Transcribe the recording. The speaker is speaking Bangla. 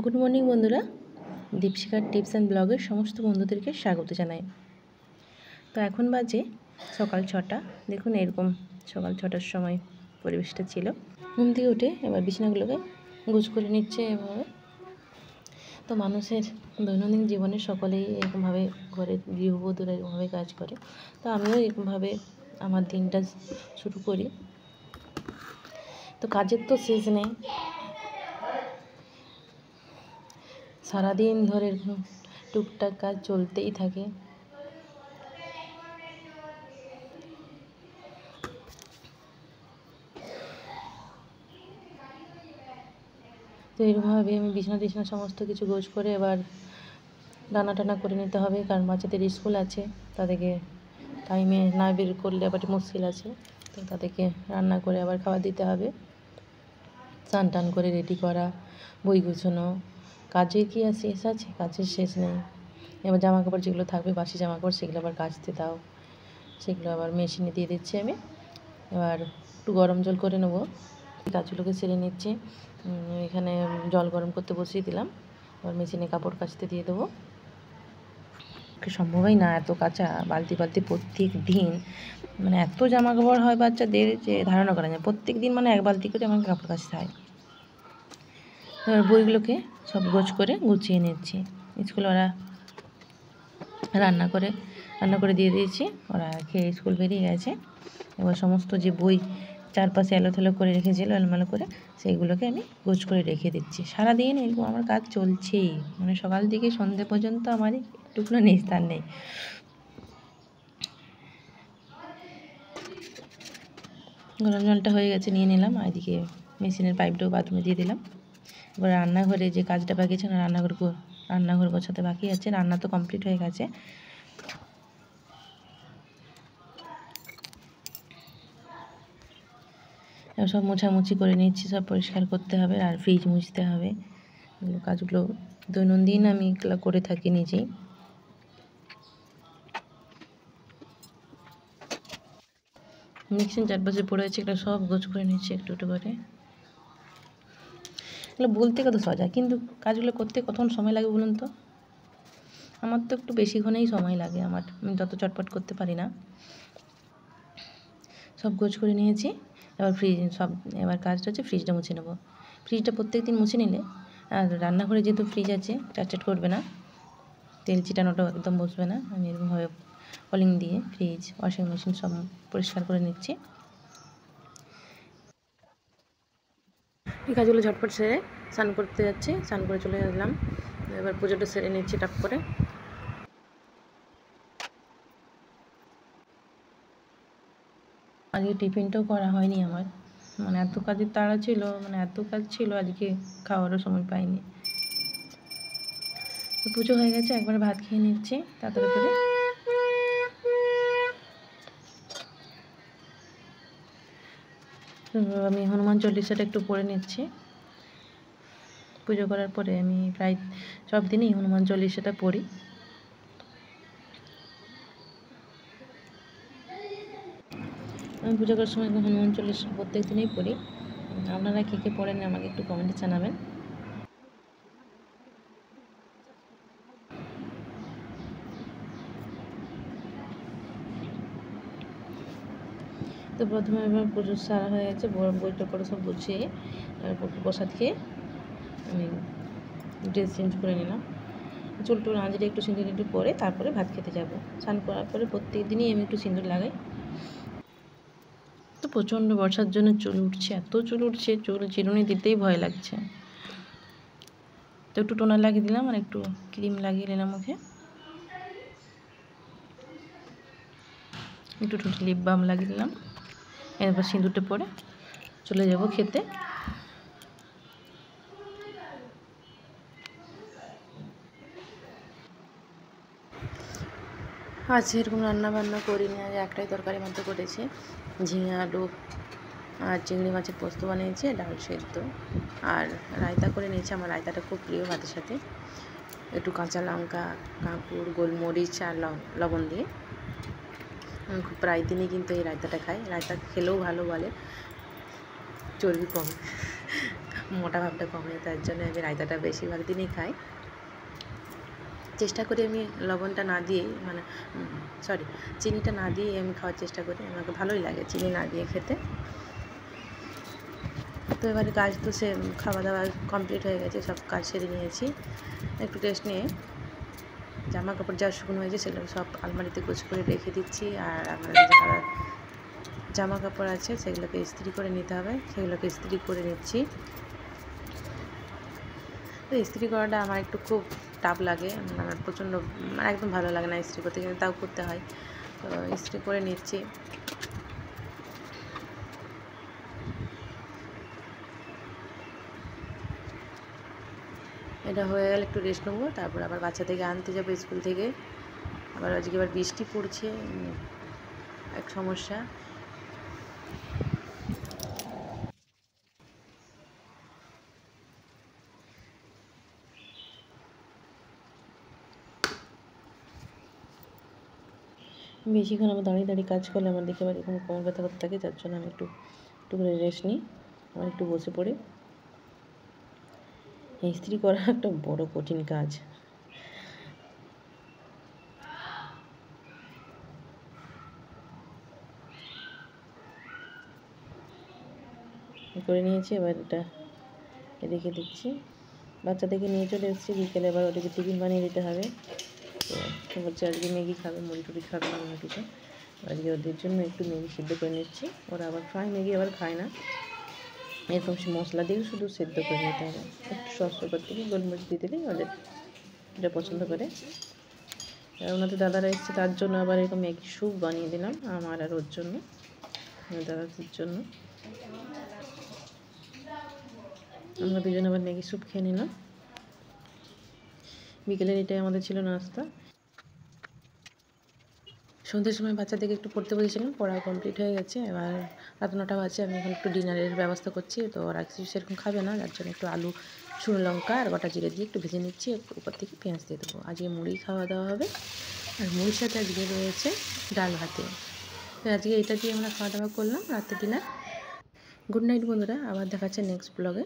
গুড মর্নিং বন্ধুরা, দীপশিখার টিপস অ্যান্ড ব্লগের সমস্ত বন্ধুদেরকে স্বাগত জানাই। তো এখন বাজে সকাল 6টা। দেখুন এরকম সকাল 6টার সময় পরিবেশটা ছিল। ঘুম থেকে উঠে এবার বিছানাগুলোকে গোছ করে নিচ্ছে এভাবে। তো মানুষের দৈনন্দিন জীবনে সকলেই এরকমভাবে ঘরের গৃহবধূরা এরকমভাবে কাজ করে। তো আমিও এরকমভাবে আমার দিনটা শুরু করি। তো কাজের তো শেষ নেই, সারাদিন ধরে টুকটাক কাজ চলতেই থাকে। তো এরকমভাবে আমি বিছানা সমস্ত কিছু গোছ করে এবার রান্না টান্না করে নিতে হবে, কারণ বাচ্চাদের স্কুল আছে, তাদেরকে টাইমে না বের করলে আবার মুশকিল আছে। তো তাদেরকে রান্না করে আবার খাবার দিতে হবে, স্নান টান করে রেডি করা, বই গুছানো। কাজের কি আর শেষ আছে? কাজের শেষ নেই। এবার জামা কাপড় যেগুলো থাকবে বাসি জামা কাপড় সেগুলো আবার কাচতে দাও, সেগুলো আবার মেশিনে দিয়ে দিচ্ছি আমি। এবার একটু গরম জল করে নেবো, কাজগুলোকে সেরে নিচ্ছি। এখানে জল গরম করতে বসিয়ে দিলাম, এবার মেশিনে কাপড় কাচতে দিয়ে দেবো। সম্ভবই না এত কাঁচা, বালতি প্রত্যেক দিন, মানে এত জামা কাপড় হয় বাচ্চাদের যে ধারণা করা যায়। প্রত্যেক দিন মানে 1 বালতি করে আমাকে কাপড় কাচতে হয়। এবার বইগুলোকে সব গোছ করে গুছিয়ে নিচ্ছি। স্কুলে ওরা রান্না করে দিয়ে দিয়েছি, ওরা খেয়ে স্কুল বেরিয়ে গেছে। এবার সমস্ত যে বই চারপাশে এলোথেলো করে রেখেছিল এলোমেলো করে, সেইগুলোকে আমি গোছ করে রেখে দিচ্ছি। সারাদিন এরকম আমার কাজ চলছেই, মানে সকাল থেকে সন্ধ্যে পর্যন্ত আমার একটুকুনো নিস্তার নেই। গরম জলটা হয়ে গেছে, নিয়ে নিলাম। আর এদিকে মেশিনের পাইপটাও বাথরুমে দিয়ে দিলাম। এবার রান্নাঘরে যে কাজটা বাকি আছে না, রান্নাঘর গোছাতে বাকি আছে। রান্না তো কমপ্লিট হয়ে গেছে। এবার সব মোছামুছি করে নিচ্ছি, সব পরিষ্কার করতে হবে, আর ফ্রিজ মুছতে হবে। এগুলো কাজগুলো দৈনন্দিন আমি এগুলো করে থাকি নিজেই। মিক্সির চারপাশে পড়ে আছে, এগুলো সব গোছ করে নিচ্ছি একটু একটু করে। এগুলো বলতে কত সোজা, কিন্তু কাজগুলো করতে কতক্ষণ সময় লাগে বলুন তো? আমার তো একটু বেশিক্ষণেই সময় লাগে, আমি তত চটপট করতে পারি না। সব গোছ করে নিয়েছি। এবার কাজটা হচ্ছে ফ্রিজটা মুছে নেবো। ফ্রিজটা প্রত্যেক দিন মুছে নিলে, আর রান্নাঘরে যেহেতু ফ্রিজ আছে, চাটচাট করবে না, তেল চিটানোটাও একদম বসবে না। আমি এরকমভাবে কলিং দিয়ে ফ্রিজ, ওয়াশিং মেশিন সব পরিষ্কার করে নিচ্ছি। এই কাজগুলো ঝটপট সেরে স্নান করতে যাচ্ছি, স্নান করে চলে এলাম। এবার পুজোটা সেরে নিচ্ছি টাপ করে। আজকে টিফিনটাও করা হয়নি আমার, মানে এত কাজের তাড়া ছিল, এত কাজ ছিল আজকে, খাওয়ারও সময় পাইনি। তো পুজো হয়ে গেছে, একবার ভাত খেয়ে নিচ্ছি তাড়াতাড়ি করে। আমি হনুমান চল্লিশাটা একটু পড়ে নিচ্ছি। পুজো করার পরে আমি প্রায় সব দিনই হনুমান চল্লিশাটা পড়ি। আমি পুজো করার সময় হনুমান চল্লিশা প্রত্যেক দিনই পড়ি। আপনারা কে কে পড়েন আমাকে একটু কমেন্টে জানাবেন। তো প্রথমে এবার পুজো সারা হয়ে গেছে, বইটা পড়ে সব গুছিয়ে প্রসাদ খেয়ে আমি ড্রেস চেঞ্জ করে নিলাম। চুল টুল আঁচড়ে একটু সিঁদুর একটু পরে তারপরে ভাত খেতে যাবো। স্নান করার পরে প্রত্যেক দিনই আমি একটু সিঁদুর লাগাই। তো প্রচণ্ড বর্ষার জন্য চুল উঠছে, এত চুল উঠছে, চুল চিরুনি দিতেই ভয় লাগছে। তো একটু টোনার লাগিয়ে দিলাম, আর একটু ক্রিম লাগিয়ে নিলাম মুখে, একটু লিপ বাম লাগিয়ে দিলাম। এরপর সিঁদুরটা পরে চলে যাব খেতে। আজ এরকম রান্না বান্না করিনি, আজ একটাই তরকারি মাত্র করেছি, ঝিঙে আলু আর চিংড়ি মাছের পোস্ত বানিয়েছি, ডাল সেদ্ধ আর রায়তা করে নিয়েছি। আমার রায়তাটা খুব প্রিয় ভাতের সাথে, একটু কাঁচা লঙ্কা, কাঁকুড়, গোলমরিচ আর লবণ দিয়ে। আমি খুব প্রায় দিনই কিন্তু এই রায়তাটা খাই। রায়তা খেলেও ভালো বলে, চর্বি কম, মোটা ভাবটা কমে, তার জন্য আমি রায়তাটা বেশিরভাগ দিনই খাই। চেষ্টা করি আমি লবণটা না দিয়েই, মানে সরি, চিনিটা না দিয়েই আমি খাওয়ার চেষ্টা করি। আমাকে ভালোই লাগে চিনি না দিয়ে খেতে। তো এবারে কাজ তো সে খাওয়া দাওয়া কমপ্লিট হয়ে গেছে, সব কাজ সেরে নিয়েছি। একটু রেস্ট নিয়ে জামা কাপড় যা শুকনো হয়েছে সেগুলো সব আলমারিতে গোছ করে রেখে দিচ্ছি। আর আমার যারা জামা কাপড় আছে সেগুলোকে ইস্ত্রি করে নিতে হবে, সেগুলোকে ইস্ত্রি করে নিচ্ছি। তো ইস্ত্রি করাটা আমার একটু খুব টাফ লাগে, আমার প্রচণ্ড, মানে একদম ভালো লাগে না ইস্ত্রি করতে, কিন্তু তাও করতে হয়। তো ইস্ত্রি করে নিচ্ছি। এটা হয়ে গেলে একটু রেস্ট নেবো, তারপর আবার বাচ্চাদেরকে আনতে যাবো স্কুল থেকে। আবার আজকে আবার বৃষ্টি পড়ছে, এক সমস্যা। বেশিক্ষণ আমার দাঁড়িয়ে দাঁড়িয়ে কাজ করলে আমার দেখে আবার এরকম কোমর ব্যথা করতে থাকে, যার জন্য আমি একটু করে রেস্ট নিই। আবার একটু বসে পড়ে। ইস্ত্রি করা একটা বড় কঠিন কাজ। করে নিয়েছি, এবার এটা রেখে দিচ্ছি। বাচ্চাদেরকে নিয়ে চলে এসেছি, বিকেলে এবার ওদেরকে টিফিন বানিয়ে দিতে হবে। তো বলছে আজকে ম্যাগি খাবে, মুড়ি টুড়ি খাবে না, অন্য কিছু। আজকে ওদের জন্য একটু ম্যাগি সিদ্ধ করে নিচ্ছি। ওরা আবার ফ্রাই ম্যাগি আবার খায় না, এরকম মশলা দিয়ে শুধু সেদ্ধ করে নিতে হবে। একটু সস পেপার থেকে গোলমরিচ দিয়ে দিলেই ওদের এটা পছন্দ করে। আর ওনাদের দাদারা এসছে, তার জন্য আবার এরকম ম্যাগি স্যুপ বানিয়ে দিলাম, আমার আর ওর জন্য, দাদাদের জন্য। আমরা দুজনে আবার ম্যাগি স্যুপ খেয়ে নিলাম। বিকেলের এটাই আমাদের ছিল নাস্তা। সন্ধ্যের সময় বাচ্চাদেরকে একটু পড়তে বসেছিলাম, পড়া কমপ্লিট হয়ে গেছে। এবার রাত 9টা বাজে, আমি এখন একটু ডিনারের ব্যবস্থা করছি। তো ওরা কিছু সেরকম খাবে না, যার জন্য একটু আলু, শুকনো লঙ্কা আর গোটা জিরে দিয়ে একটু ভেজে নিচ্ছি, উপর থেকে পেঁয়াজ দিয়ে দেবো। আজকে মুড়ি খাওয়া দাওয়া হবে, আর মুড়ির সাথে আজকে রয়েছে ডাল ভাতে। তো আজকে এটা দিয়ে আমরা খাওয়া দাওয়া করলাম রাতের ডিনার। গুড নাইট বন্ধুরা, আবার দেখাচ্ছে নেক্সট ব্লগে।